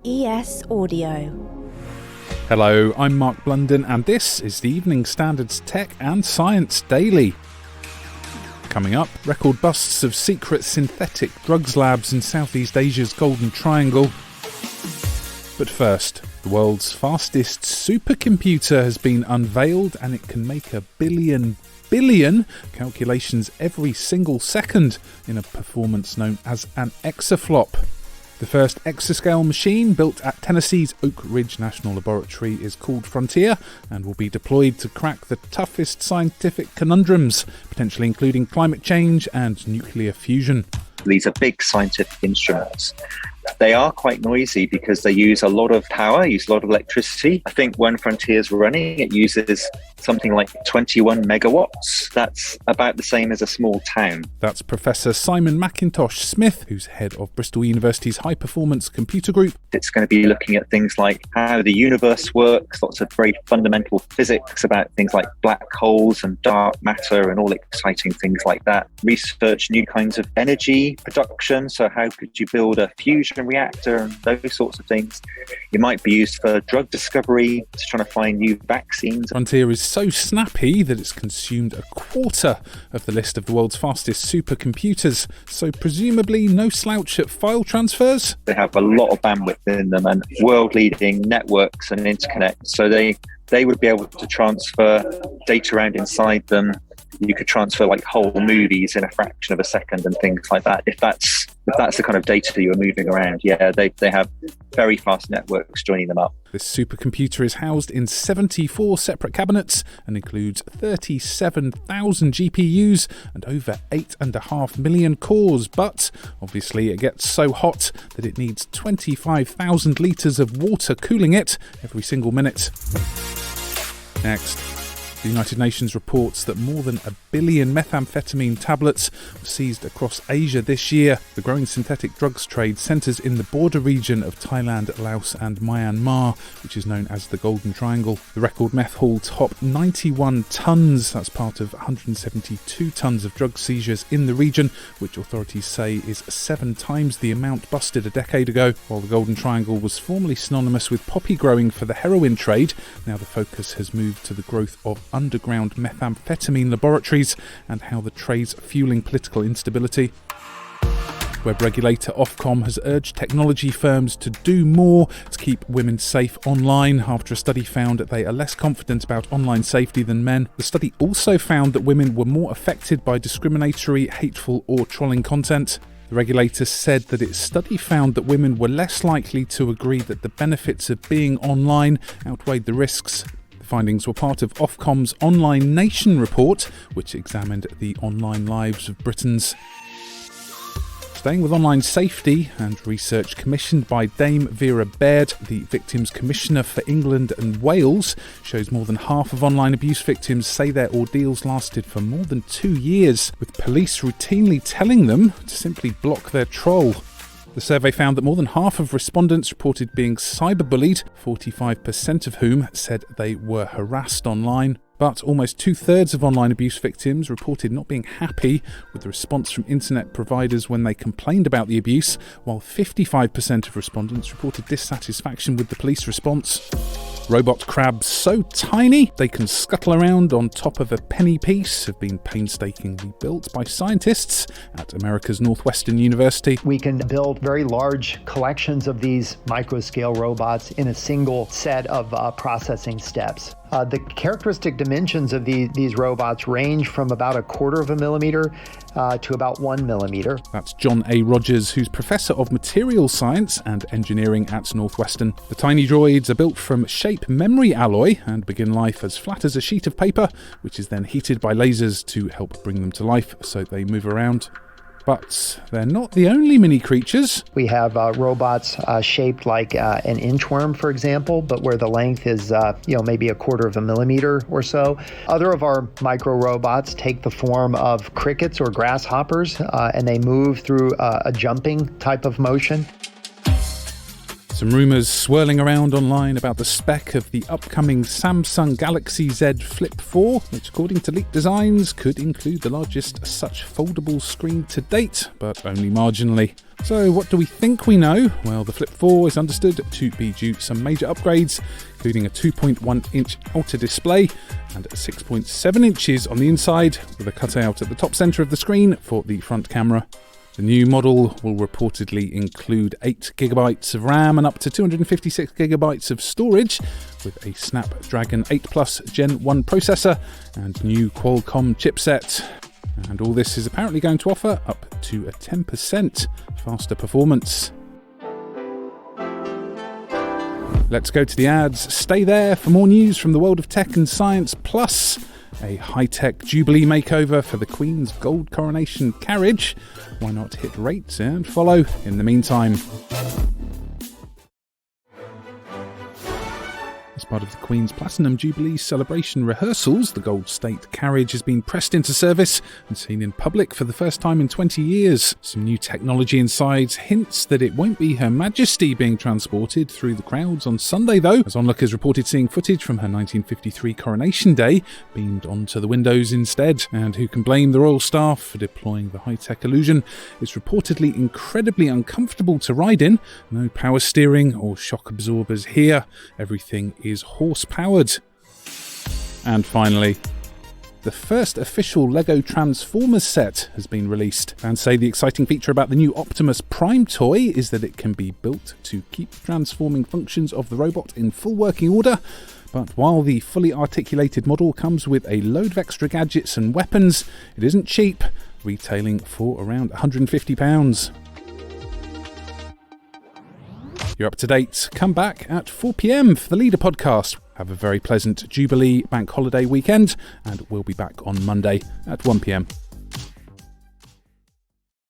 ES Audio. Hello, I'm Mark Blunden and this is the Evening Standard's Tech and Science Daily. Coming up, record busts of secret synthetic drugs labs in Southeast Asia's Golden Triangle. But first, the world's fastest supercomputer has been unveiled and it can make a billion calculations every single second in a performance known as an exaflop. The first exascale machine, built at Tennessee's Oak Ridge National Laboratory, is called Frontier and will be deployed to crack the toughest scientific conundrums, potentially including climate change and nuclear fusion. These are big scientific instruments. They are quite noisy because they use a lot of power, use a lot of electricity. I think when Frontier's running, it uses something like 21 megawatts. That's about the same as a small town. That's Professor Simon McIntosh-Smith, who's head of Bristol University's High Performance Computer Group. It's going to be looking at things like how the universe works, lots of very fundamental physics about things like black holes and dark matter and all exciting things like that. Research new kinds of energy production. So how could you build a fusion reactor and those sorts of things. It might be used for drug discovery, to trying to find new vaccines. Frontier is so snappy that it's consumed a quarter of the list of the world's fastest supercomputers, so presumably no slouch at file transfers? They have a lot of bandwidth in them and world-leading networks and interconnect, so they would be able to transfer data around inside them. You could transfer like whole movies in a fraction of a second and things like that. If that's the kind of data you're moving around, yeah, they have very fast networks joining them up. This supercomputer is housed in 74 separate cabinets and includes 37,000 GPUs and over 8.5 million cores. But obviously it gets so hot that it needs 25,000 litres of water cooling it every single minute. Next. The United Nations reports that more than 1 billion methamphetamine tablets were seized across Asia this year. The growing synthetic drugs trade centres in the border region of Thailand, Laos and Myanmar, which is known as the Golden Triangle. The record meth haul topped 91 tonnes. That's part of 172 tonnes of drug seizures in the region, which authorities say is 7 times the amount busted a decade ago. While the Golden Triangle was formerly synonymous with poppy growing for the heroin trade, now the focus has moved to the growth of underground methamphetamine laboratories and how the trade's fueling political instability. Web regulator Ofcom has urged technology firms to do more to keep women safe online after a study found that they are less confident about online safety than men. The study also found that women were more affected by discriminatory, hateful or trolling content. The regulator said that its study found that women were less likely to agree that the benefits of being online outweighed the risks. The findings were part of Ofcom's Online Nation report, which examined the online lives of Britons. Staying with online safety and research commissioned by Dame Vera Baird, the Victims Commissioner for England and Wales, shows more than half of online abuse victims say their ordeals lasted for more than 2 years, with police routinely telling them to simply block their troll. The survey found that more than half of respondents reported being cyberbullied, 45% of whom said they were harassed online. But almost 2/3 of online abuse victims reported not being happy with the response from internet providers when they complained about the abuse, while 55% of respondents reported dissatisfaction with the police response. Robot crabs so tiny they can scuttle around on top of a penny piece have been painstakingly built by scientists at America's Northwestern University. We can build very large collections of these micro-scale robots in a single set of processing steps. The characteristic dimensions of these robots range from about 1/4 of a millimeter to about 1 millimeter. That's John A. Rogers, who's Professor of Materials Science and Engineering at Northwestern. The tiny droids are built from shape memory alloy and begin life as flat as a sheet of paper, which is then heated by lasers to help bring them to life so they move around. But they're not the only mini creatures. We have robots shaped like an inchworm, for example, but where the length is maybe 1/4 of a millimeter or so. Other of our micro robots take the form of crickets or grasshoppers, and they move through a jumping type of motion. Some rumours swirling around online about the spec of the upcoming Samsung Galaxy Z Flip 4, which according to leaked designs could include the largest such foldable screen to date, but only marginally. So what do we think we know? Well, the Flip 4 is understood to be due some major upgrades, including a 2.1-inch outer display and 6.7 inches on the inside, with a cutout at the top centre of the screen for the front camera. The new model will reportedly include 8GB of RAM and up to 256GB of storage, with a Snapdragon 8 Plus Gen 1 processor and new Qualcomm chipset. And all this is apparently going to offer up to a 10% faster performance. Let's go to the ads. Stay there for more news from the world of tech and science, plus a high-tech jubilee makeover for the Queen's gold coronation carriage. Why not hit rate and follow in the meantime? As part of the Queen's Platinum Jubilee celebration rehearsals, the Gold State carriage has been pressed into service and seen in public for the first time in 20 years. Some new technology inside hints that it won't be Her Majesty being transported through the crowds on Sunday, though, as onlookers reported seeing footage from her 1953 coronation day beamed onto the windows instead. And who can blame the royal staff for deploying the high-tech illusion? It's reportedly incredibly uncomfortable to ride in. No power steering or shock absorbers here. Everything is horse-powered. And finally, the first official LEGO Transformers set has been released. Fans say the exciting feature about the new Optimus Prime toy is that it can be built to keep transforming functions of the robot in full working order. But while the fully articulated model comes with a load of extra gadgets and weapons, it isn't cheap, retailing for around £150. You're up to date. Come back at 4 p.m. for the Leader podcast. Have a very pleasant Jubilee bank holiday weekend, and we'll be back on Monday at 1 p.m.